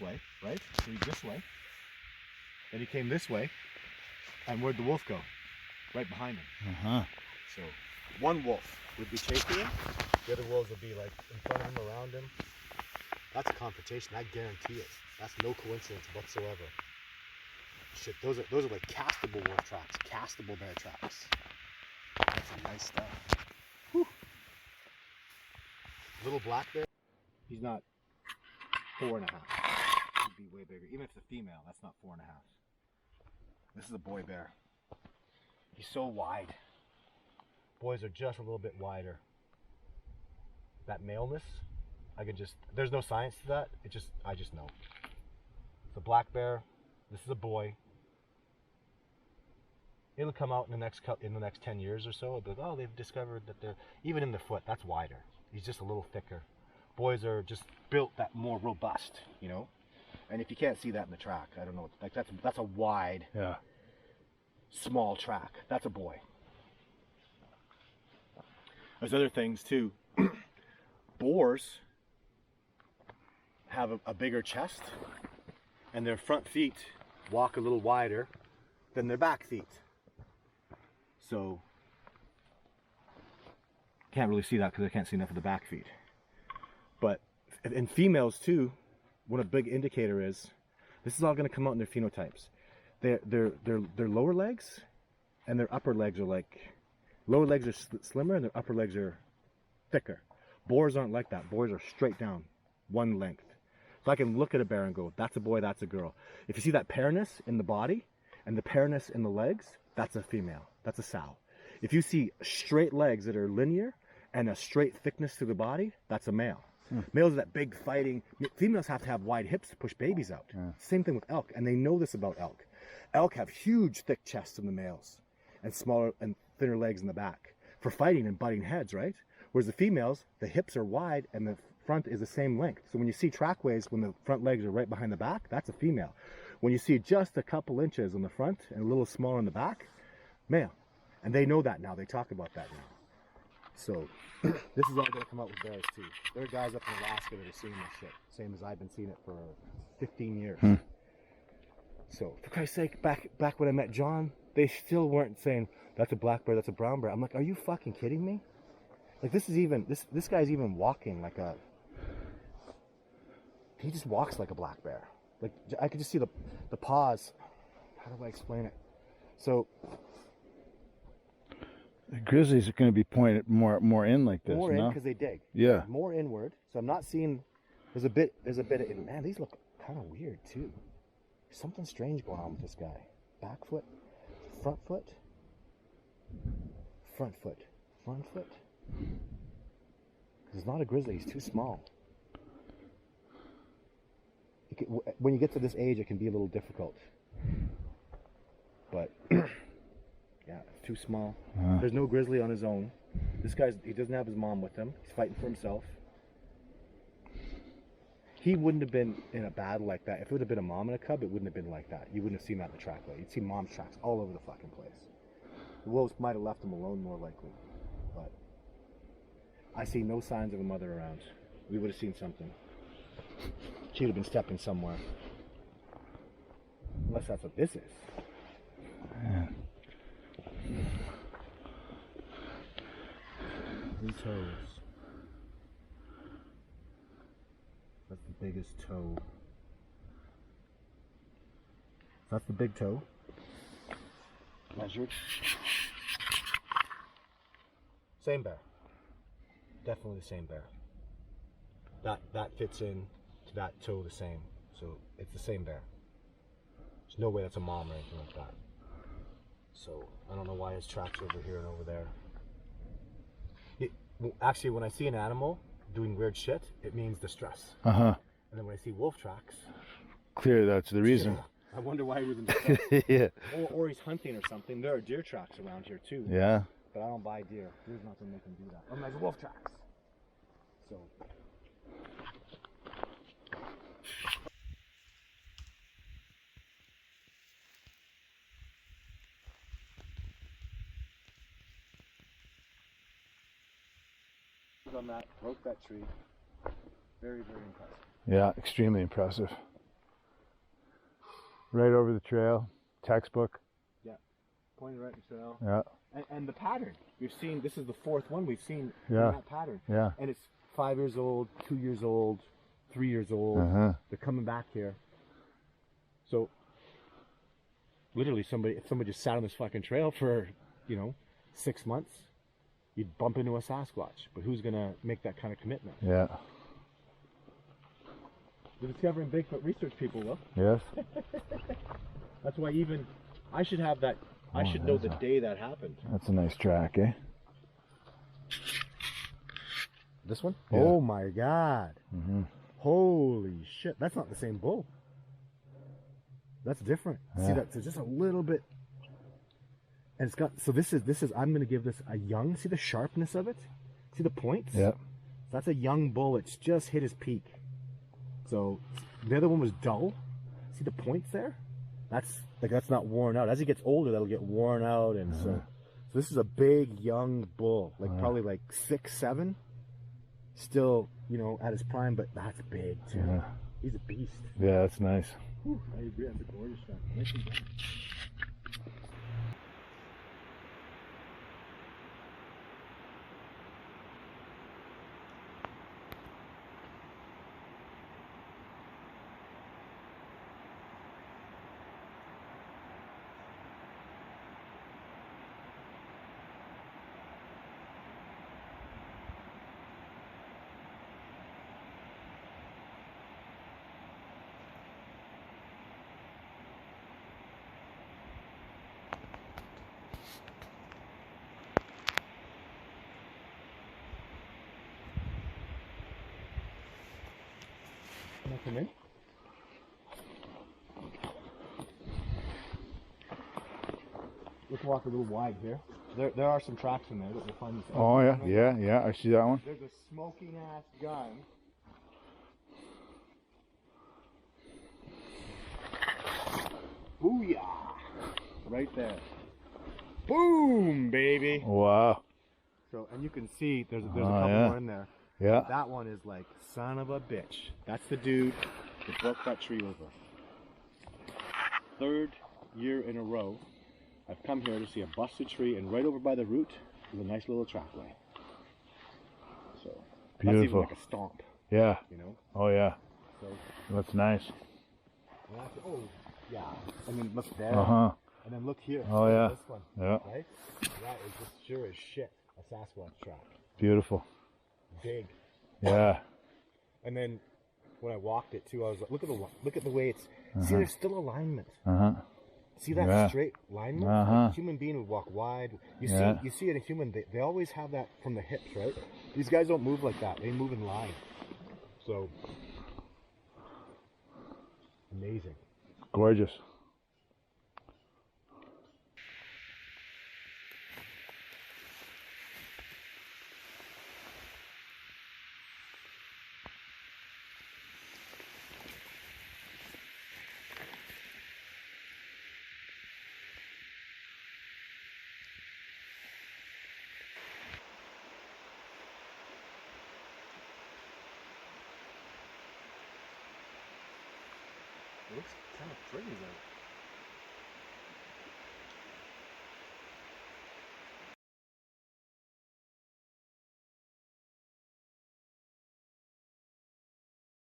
way, right? So he's this way. Then he came this way. And where'd the wolf go? Right behind him. So one wolf would be chasing him. The other wolves would be like in front of him, around him. That's a confrontation. I guarantee it. That's no coincidence whatsoever. Shit, those are like castable wolf tracks, castable bear tracks. That's some nice stuff. Whew. Little black bear, he's not 4.5. He'd be way bigger. Even if it's a female, that's not 4.5. This is a boy bear. He's so wide. Boys are just a little bit wider. That maleness, there's no science to that. I just know. It's a black bear. This is a boy. It'll come out in the next 10 years or so. They've discovered that they're, even in the foot, that's wider. He's just a little thicker. Boys are just built that more robust, you know? And if you can't see that in the track, I don't know, like that's a wide, small track. That's a boy. There's other things too. Boars have a bigger chest, and their front feet walk a little wider than their back feet. So, can't really see that because I can't see enough of the back feet. But in females too, what a big indicator is, this is all going to come out in their phenotypes. Their lower legs and their upper legs are like, lower legs are slimmer and their upper legs are thicker. Boars aren't like that. Boars are straight down, one length. So I can look at a bear and go, that's a boy, that's a girl. If you see that pairness in the body and the pairness in the legs, that's a female, that's a sow. If you see straight legs that are linear and a straight thickness to the body, that's a male. Males are that big fighting. Females have to have wide hips to push babies out. Same thing with elk, and they know this about elk. Elk have huge, thick chests in the males and smaller and thinner legs in the back for fighting and butting heads, right? Whereas the females, the hips are wide and the front is the same length. So when you see trackways, when the front legs are right behind the back, that's a female. When you see just a couple inches on the front and a little smaller in the back, male. And they know that now. They talk about that now. So this is all going to come out with bears too. There are guys up in Alaska that are seeing this shit, same as I've been seeing it for 15 years. So for Christ's sake, back when I met John, they still weren't saying that's a black bear, that's a brown bear. I'm like, are you fucking kidding me? Like this guy's even walking like he just walks like a black bear. Like I could just see the paws. How do I explain it? So the grizzlies are going to be pointed more in like this, more in because they dig. Yeah. More inward. So I'm not seeing. There's a bit of. Man, these look kind of weird too. There's something strange going on with this guy. Back foot, front foot, front foot, front foot. He's not a grizzly. He's too small. When you get to this age, it can be a little difficult. But. Yeah, it's too small. There's no grizzly on his own. This he doesn't have his mom with him. He's fighting for himself. He wouldn't have been in a battle like that. If it would have been a mom and a cub, it wouldn't have been like that. You wouldn't have seen that in the trackway. You'd see mom's tracks all over the fucking place. The wolves might have left him alone more likely. But I see no signs of a mother around. We would have seen something. She would have been stepping somewhere. Unless that's what this is. Man. Three toes. That's the biggest toe. That's the big toe. Measured. Same bear. Definitely the same bear. That fits in to that toe the same. So it's the same bear. There's no way that's a mom or anything like that. So I don't know why his tracks over here and over there. Actually, when I see an animal doing weird shit, it means distress. And then when I see wolf tracks, clear that's the reason. Yeah, I wonder why he was in distress. Yeah. Or he's hunting or something. There are deer tracks around here too. Yeah. But I don't buy deer. There's nothing they can do that. There's wolf tracks. So. On that, broke that tree. Very, very impressive. Yeah, extremely impressive. Right over the trail. Textbook. Pointing right in the trail. Yeah. And the pattern. We've seen, this is the fourth one we've seen in Yeah. that pattern. Yeah. And it's 5 years old, 2 years old, 3 years old. They're coming back here. So, literally, if somebody just sat on this fucking trail for, 6 months, you'd bump into a Sasquatch. But who's going to make that kind of commitment? Yeah. The Discovering Bigfoot research people will. Yes. That's why even I should have that. I should know the day that happened. That's a nice track, eh? This one? Yeah. Oh my God! Holy shit! That's not the same bull. That's different. Yeah. See that? So just a little bit. And it's got. So this is. I'm gonna give this a young. See the sharpness of it? See the points? Yeah. That's a young bull. It's just hit his peak. So the other one was dull. See the points there? That's not worn out. As he gets older, that'll get worn out, and so this is a big young bull, probably like 6, 7, still at his prime, but that's big too. Yeah. He's a beast. Yeah, that's nice. Whew, I agree. That's a gorgeous shot. Nice and done. Can I come in? Let's walk a little wide here. There are some tracks in there that we'll find. Oh yeah, yeah. I see that one. There's a smoking ass gun. Booyah! Right there. Boom, baby. Wow. So, and you can see there's a couple yeah. more in there. Yeah. That one is like, son of a bitch. That's the dude that broke that tree over. 3rd year in a row, I've come here to see a busted tree, and right over by the root is a nice little trackway. So, that's even Beautiful. like a stomp, Yeah. Oh yeah. So, That's nice. oh, yeah. And then look there. And then look here. Oh yeah. This one. Yeah. Right? That is just sure as shit a Sasquatch track. Beautiful. Big. Yeah. And then when I walked it too, I was like, look at the way it's. See, there's still alignment. See that straight alignment? Like a human being would walk wide. You see in a human, they always have that from the hips, right? These guys don't move like that. They move in line. So amazing. Gorgeous. It looks kind of pretty though.